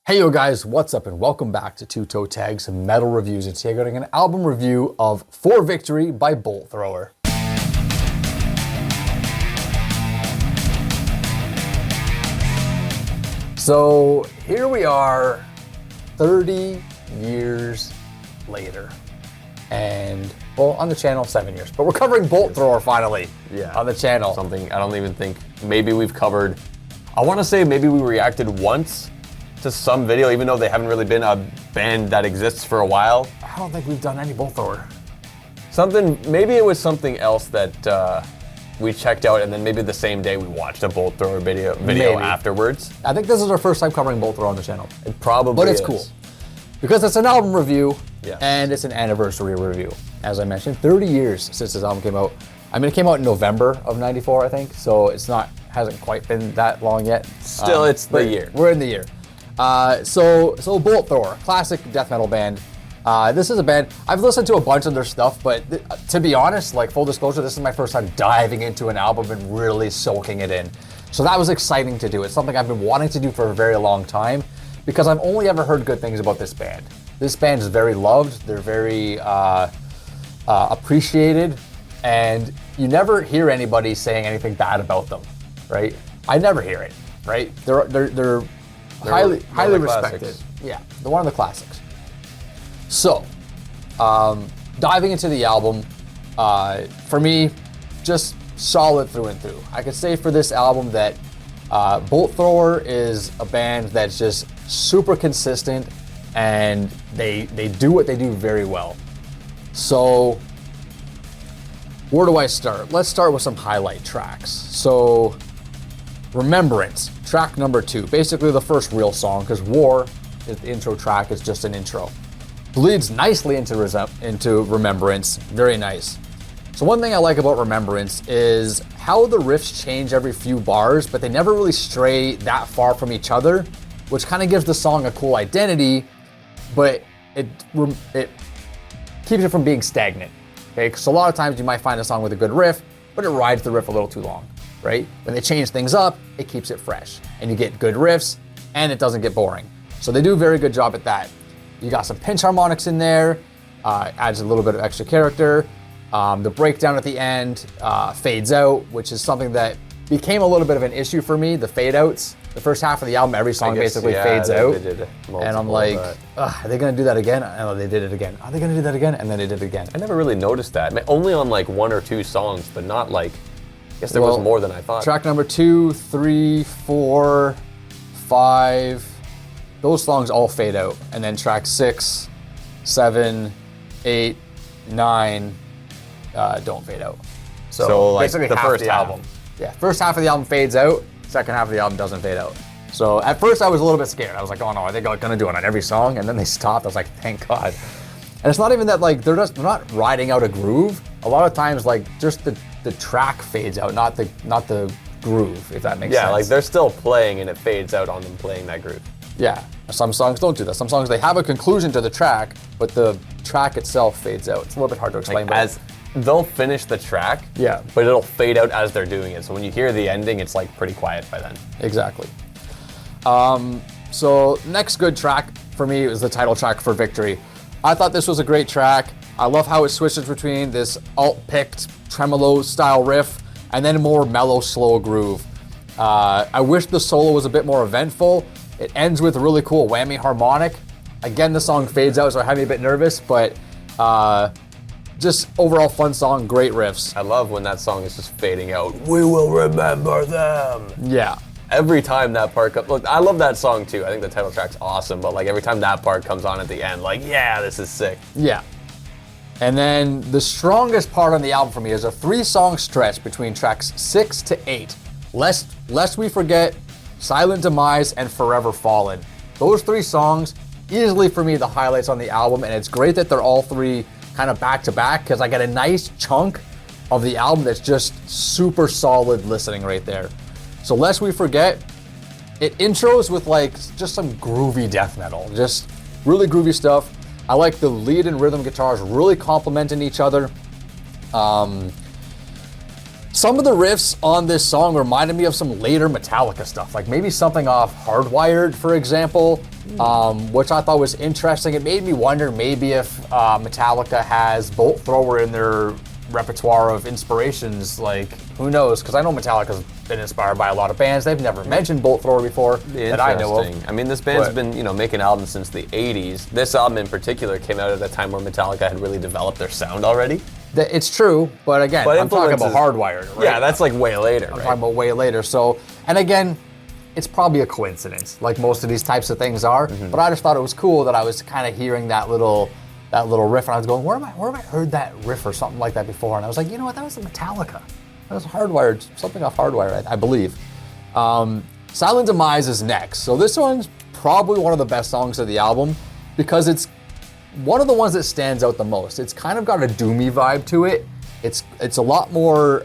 Hey yo guys, what's up and welcome back to Toe Tags Metal Reviews. And today I'm getting an album review of For Victory by Bolt Thrower. So here we are 30 years later. And well, on the channel 7 years, but we're covering Bolt Thrower finally on the channel. Something I don't even think maybe we've covered. I want to say maybe we reacted once to some video, even though they haven't really been a band that exists for a while. I don't think we've done any Bolt Thrower. Maybe it was something else that we checked out, and then maybe the same day we watched a Bolt Thrower video afterwards. I think this is our first time covering Bolt Thrower on the channel. It probably But it's is. cool. Because it's an album review, Yes. and it's an anniversary review. As I mentioned, 30 years since this album came out. I mean, it came out in November of '94, I think, so hasn't quite been that long yet. Still, it's the year. We're in the year. So Bolt Thrower, classic death metal band. This is a band, I've listened to a bunch of their stuff, but to be honest, like full disclosure, this is my first time diving into an album and really soaking it in. So that was exciting to do. It's something I've been wanting to do for a very long time because I've only ever heard good things about this band. This band is very loved, they're very appreciated, and you never hear anybody saying anything bad about them, right? I never hear it, right? They're highly respected. Classics. Yeah, they're one of the classics. So, diving into the album, for me, just solid through and through. I could say for this album that Bolt Thrower is a band that's just super consistent, and they do what they do very well. So, where do I start? Let's start with some highlight tracks. So, Remembrance, track number 2, basically the first real song, because War, is the intro track, is just an intro. Bleeds nicely into Remembrance, very nice. So one thing I like about Remembrance is how the riffs change every few bars, but they never really stray that far from each other, which kind of gives the song a cool identity, but it keeps it from being stagnant. Okay, because a lot of times you might find a song with a good riff, but it rides the riff a little too long, right? When they change things up, it keeps it fresh, and you get good riffs, and it doesn't get boring. So they do a very good job at that. You got some pinch harmonics in there, adds a little bit of extra character. The breakdown at the end fades out, which is something that became a little bit of an issue for me, the fade outs. The first half of the album, every song basically fades out. And I'm like, are they gonna do that again? Oh, they did it again. Are they gonna do that again? And then they did it again. I never really noticed that. I mean, only on like 1 or 2 songs, but not like, I guess there was more than I thought. Track number 2, 3, 4, 5, those songs all fade out. And then track 6, 7, 8, 9 don't fade out. So like basically the half first half. album. Yeah, first half of the album fades out, second half of the album doesn't fade out. So at first I was a little bit scared. I was like, oh no, are they gonna do it on every song? And then they stopped. I was like, thank God. And it's not even that like they're not riding out a groove. A lot of times like just the track fades out, not the groove, if that makes sense. Yeah, like they're still playing and it fades out on them playing that groove. Yeah, some songs don't do that. Some songs they have a conclusion to the track, but the track itself fades out. It's a little bit hard to explain. Like as they'll finish the track, yeah, but it'll fade out as they're doing it. So when you hear the ending, it's like pretty quiet by then. Exactly. So next good track for me is the title track, For Victory. I thought this was a great track. I love how it switches between this alt-picked tremolo style riff and then a more mellow, slow groove. I wish the solo was a bit more eventful. It ends with a really cool whammy harmonic. Again, the song fades out, so it had me a bit nervous, but just overall fun song, great riffs. I love when that song is just fading out. We will remember them. Yeah. Every time that part comes, look, I love that song too. I think the title track's awesome, but like every time that part comes on at the end, like, yeah, this is sick. Yeah. And then the strongest part on the album for me is a 3-song stretch between tracks 6 to 8. Lest We Forget, Silent Demise, and Forever Fallen. Those 3 songs, easily for me the highlights on the album, and it's great that they're all 3 kind of back to back because I get a nice chunk of the album that's just super solid listening right there. So Lest We Forget, it intros with like just some groovy death metal, just really groovy stuff. I like the lead and rhythm guitars really complementing each other. Some of the riffs on this song reminded me of some later Metallica stuff, like maybe something off Hardwired, for example, which I thought was interesting. It made me wonder maybe if Metallica has Bolt Thrower in their repertoire of inspirations. Like, who knows? Because I know Metallica's been inspired by a lot of bands. They've never mentioned Bolt Thrower before that I know of. I mean, this band's been, making albums since the 80s. This album in particular came out at a time where Metallica had really developed their sound already. It's true, but again, I'm talking about Hardwired, right? Yeah, that's like way later, I'm talking about way later. So, and again, it's probably a coincidence, like most of these types of things are. But I just thought it was cool that I was kind of hearing that little riff, and I was going, where have I heard that riff or something like that before? And I was like, you know what, that was Metallica. That was Hardwired, something off Hardwired, I believe. Silent Demise is next. So this one's probably one of the best songs of the album because it's one of the ones that stands out the most. It's kind of got a doomy vibe to it. It's a lot more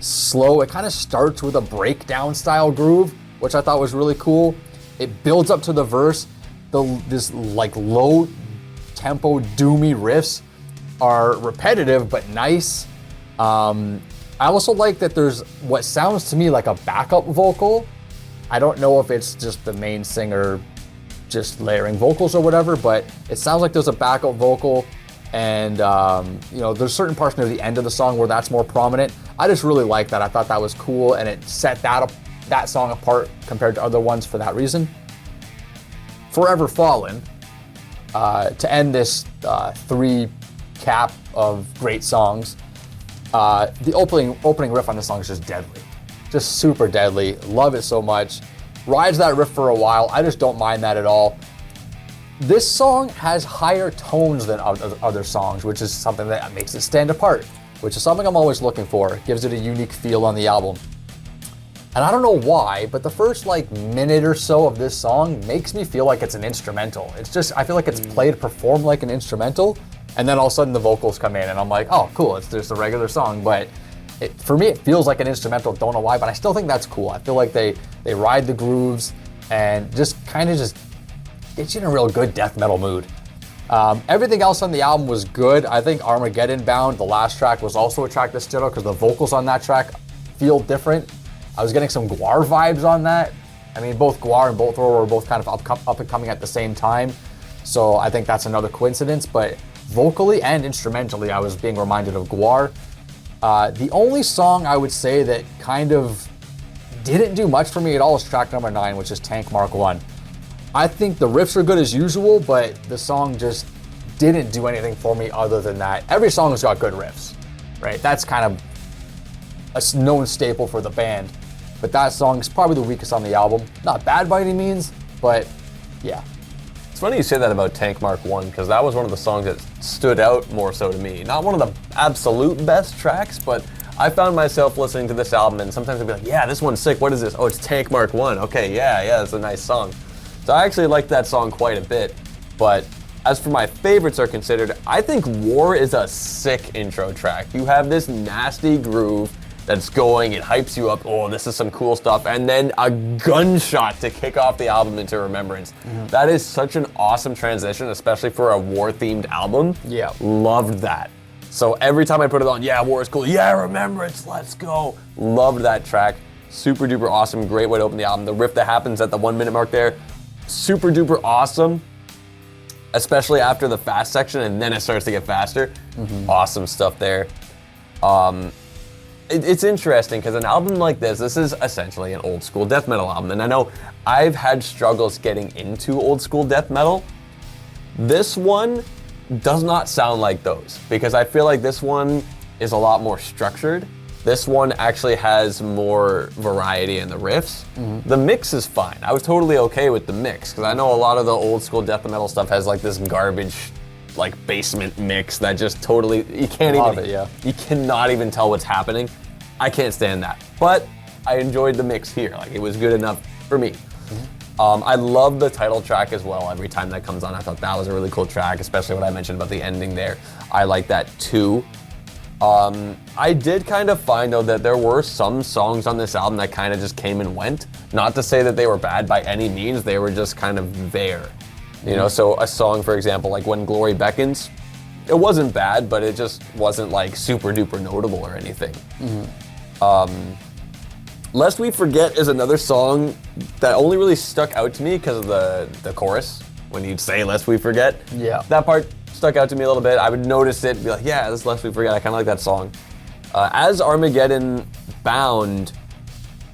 slow. It kind of starts with a breakdown style groove, which I thought was really cool. It builds up to the verse. This like low tempo doomy riffs are repetitive but nice. I also like that there's what sounds to me like a backup vocal. I don't know if it's just the main singer just layering vocals or whatever, but it sounds like there's a backup vocal, and there's certain parts near the end of the song where that's more prominent. I just really like that. I thought that was cool, and it set that song apart compared to other ones for that reason. Forever Fallen, to end this 3 cap of great songs, the opening riff on this song is just deadly. Just super deadly. Love it so much. Rides that riff for a while. I just don't mind that at all. This song has higher tones than other songs, which is something that makes it stand apart, which is something I'm always looking for. It gives it a unique feel on the album. And I don't know why, but the first minute or so of this song makes me feel like it's an instrumental. It's just, I feel like it's performed like an instrumental, and then all of a sudden the vocals come in and I'm like, oh cool, it's just a regular song. But for me, it feels like an instrumental, don't know why, but I still think that's cool. I feel like they ride the grooves and just kind of just get you in a real good death metal mood. Everything else on the album was good. I think Armageddon Bound, the last track, was also a track that stood out because the vocals on that track feel different. I was getting some Gwar vibes on that. I mean, both Gwar and Bolt Thrower were both kind of up and coming at the same time. So I think that's another coincidence, but vocally and instrumentally, I was being reminded of Gwar. The only song I would say that kind of didn't do much for me at all is track number 9, which is Tank Mark 1. I think the riffs are good as usual, but the song just didn't do anything for me other than that. Every song has got good riffs, right? That's kind of a known staple for the band. But that song is probably the weakest on the album. Not bad by any means, but yeah. It's funny you say that about Tank Mark 1, because that was one of the songs that stood out more so to me. Not one of the absolute best tracks, but I found myself listening to this album and sometimes I'd be like, yeah, this one's sick. What is this? Oh, it's Tank Mark 1. Okay, yeah, it's a nice song. So I actually like that song quite a bit. But as for my favorites are considered, I think War is a sick intro track. You have this nasty groove that's going, it hypes you up, oh, this is some cool stuff, and then a gunshot to kick off the album into Remembrance. That is such an awesome transition, especially for a war-themed album. Yeah. Loved that. So every time I put it on, yeah, War is cool, yeah, Remembrance, let's go. Loved that track. Super duper awesome, great way to open the album. The riff that happens at the 1 minute mark there, super duper awesome, especially after the fast section, and then it starts to get faster. Awesome stuff there. It's interesting because an album like this is essentially an old school death metal album. And I know I've had struggles getting into old school death metal. This one does not sound like those because I feel like this one is a lot more structured. This one actually has more variety in the riffs. The mix is fine. I was totally okay with the mix because I know a lot of the old school death metal stuff has like this garbage basement mix that just totally, you cannot even tell what's happening. I can't stand that. But I enjoyed the mix here. It was good enough for me. I love the title track as well. Every time that comes on, I thought that was a really cool track, especially what I mentioned about the ending there. I like that too. I did kind of find though that there were some songs on this album that kind of just came and went. Not to say that they were bad by any means, they were just kind of there. You know, so a song, for example, like When Glory Beckons, it wasn't bad, but it just wasn't like super duper notable or anything. Lest We Forget is another song that only really stuck out to me because of the chorus. When you'd say Lest We Forget, Yeah. that part stuck out to me a little bit. I would notice it and be like, yeah, this is Lest We Forget. I kind of like that song. As Armageddon Bound,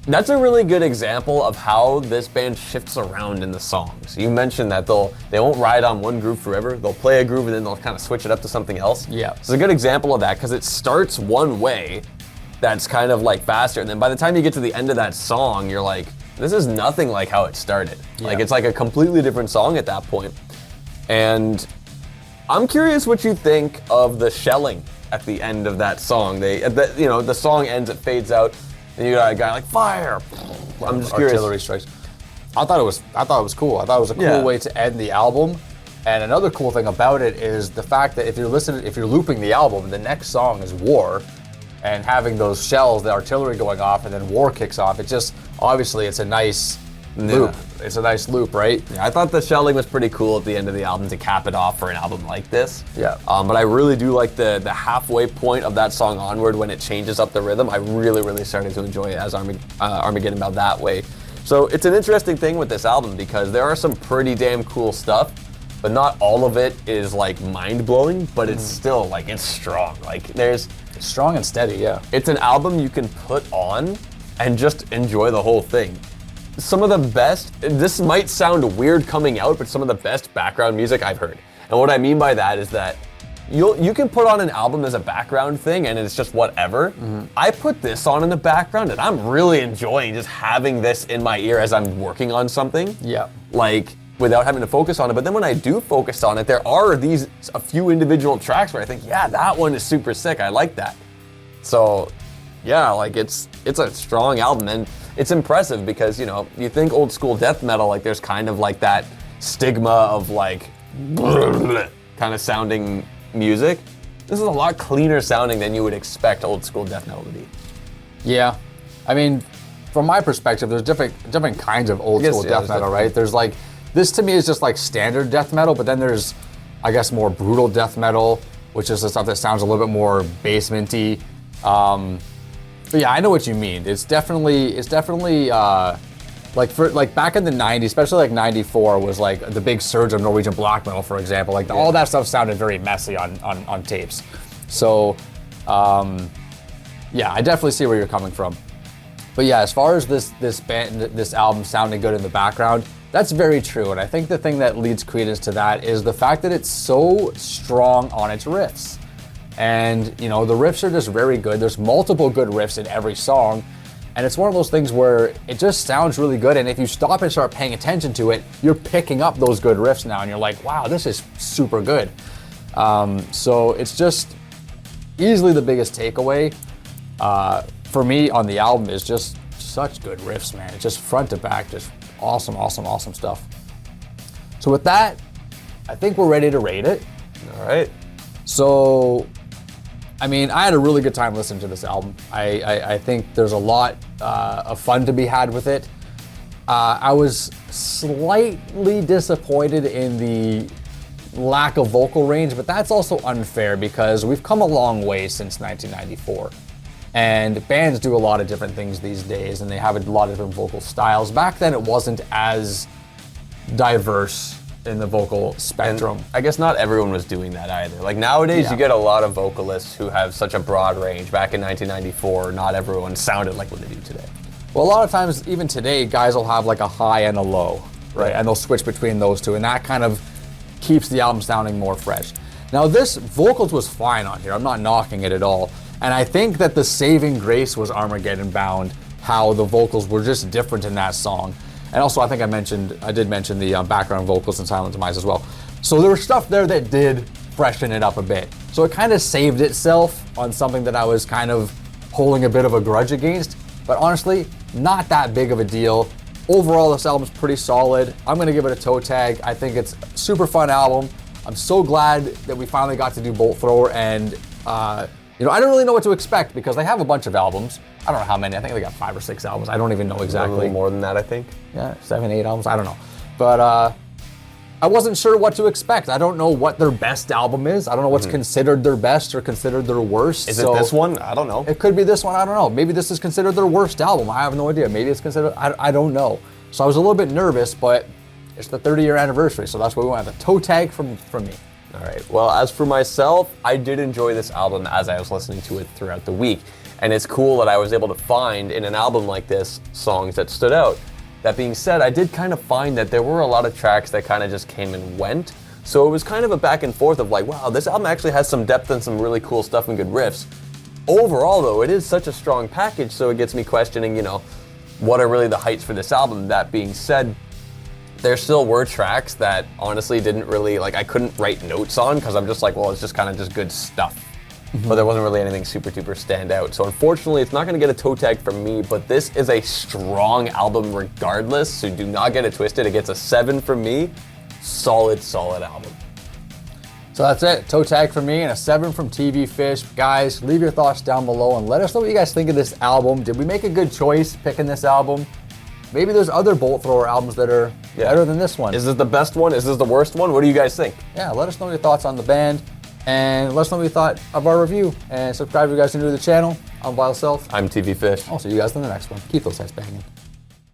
that's a really good example of how this band shifts around in the songs. You mentioned that they won't ride on one groove forever. They'll play a groove and then they'll kind of switch it up to something else. Yeah. It's a good example of that because it starts one way that's kind of like faster, and then by the time you get to the end of that song, you're like, this is nothing like how it started. Like, it's like a completely different song at that point. And I'm curious what you think of the shelling at the end of that song. The song ends, it fades out, and you got a guy like fire. I'm just curious. Artillery strikes. I thought it was cool. I thought it was a cool way to end the album. And another cool thing about it is the fact that if you're looping the album, the next song is War, and having those shells, the artillery going off, and then War kicks off. It's a nice loop. It's a nice loop, right? Yeah, I thought the shelling was pretty cool at the end of the album to cap it off for an album like this. Yeah. But I really do like the halfway point of that song onward when it changes up the rhythm. I really, really started to enjoy it as Armageddon Bound that way. So it's an interesting thing with this album because there are some pretty damn cool stuff, but not all of it is like mind-blowing, but it's still like, it's strong. Like it's strong and steady, yeah. It's an album you can put on and just enjoy the whole thing. Some of the best, this might sound weird coming out, but some of the best background music I've heard. And what I mean by that is that you can put on an album as a background thing and it's just whatever. I put this on in the background and I'm really enjoying just having this in my ear as I'm working on something. Yeah. Like, without having to focus on it. But then when I do focus on it, there are a few individual tracks where I think, yeah, that one is super sick. I like that. So, yeah, like it's a strong album, and it's impressive because, you think old school death metal, like there's kind of like that stigma of like kind of sounding music. This is a lot cleaner sounding than you would expect old school death metal to be. Yeah. I mean, from my perspective, there's different kinds of old school death metal, right? There's like, this to me is just like standard death metal, but then there's, I guess, more brutal death metal, which is the stuff that sounds a little bit more basement-y. But yeah, I know what you mean. It's definitely like back in the 90s, especially like 94 was like the big surge of Norwegian black metal, for example. Like all that stuff sounded very messy on tapes. So yeah, I definitely see where you're coming from. But yeah, as far as this album sounding good in the background, that's very true. And I think the thing that leads credence to that is the fact that it's so strong on its riffs. And, the riffs are just very good. There's multiple good riffs in every song. And it's one of those things where it just sounds really good. And if you stop and start paying attention to it, you're picking up those good riffs now. And you're like, wow, this is super good. So it's just easily the biggest takeaway for me on the album is just such good riffs, man. It's just front to back, just awesome, awesome, awesome stuff. So with that, I think we're ready to rate it. All right. So, I mean, I had a really good time listening to this album. I think there's a lot of fun to be had with it. I was slightly disappointed in the lack of vocal range, but that's also unfair because we've come a long way since 1994. And bands do a lot of different things these days, and they have a lot of different vocal styles. Back then, it wasn't as diverse in the vocal spectrum. And I guess not everyone was doing that either. Like nowadays, you get a lot of vocalists who have such a broad range. Back in 1994, not everyone sounded like what they do today. Well, a lot of times, even today, guys will have like a high and a low, right? And they'll switch between those two, and that kind of keeps the album sounding more fresh. Now, this vocals was fine on here. I'm not knocking it at all. And I think that the saving grace was Armageddon Bound, how the vocals were just different in that song. And also, I think I did mention the background vocals in Silent Demise as well. So there was stuff there that did freshen it up a bit. So it kind of saved itself on something that I was kind of holding a bit of a grudge against. But honestly, not that big of a deal. Overall, this album's pretty solid. I'm gonna give it a toe tag. I think it's a super fun album. I'm so glad that we finally got to do Bolt Thrower, and I don't really know what to expect because they have a bunch of albums. I don't know how many. I think they got 5 or 6 albums. I don't even know exactly. A little more than that, I think. Yeah, 7, 8 albums. I don't know. But I wasn't sure what to expect. I don't know what their best album is. I don't know what's considered their best or considered their worst. Is it this one? I don't know. It could be this one. I don't know. Maybe this is considered their worst album. I have no idea. Maybe it's considered. I don't know. So I was a little bit nervous, but it's the 30-year anniversary, so that's why we went with a toe tag from me. All right. Well, as for myself, I did enjoy this album as I was listening to it throughout the week. And it's cool that I was able to find in an album like this songs that stood out. That being said, I did kind of find that there were a lot of tracks that kind of just came and went. So it was kind of a back and forth of like, wow, this album actually has some depth and some really cool stuff and good riffs. Overall, though, it is such a strong package, so it gets me questioning, what are really the heights for this album? That being said, there still were tracks that honestly didn't really, I couldn't write notes on because I'm just like, well, it's just kind of just good stuff. But there wasn't really anything super duper stand out. So unfortunately, it's not going to get a toe tag from me, but this is a strong album regardless, so do not get it twisted. It gets a 7 from me. Solid album. So that's it. Toe tag from me and a 7 from TV Fish. Guys, leave your thoughts down below and let us know what you guys think of this album. Did we make a good choice picking this album? Maybe there's other Bolt Thrower albums that are better than this one. Is this the best one? Is this the worst one? What do you guys think? Yeah, let us know your thoughts on the band. And let us know what you thought of our review. And subscribe if you guys are new to the channel. I'm Vile Self. I'm TV Fish. I'll see you guys in the next one. Keep those heads banging.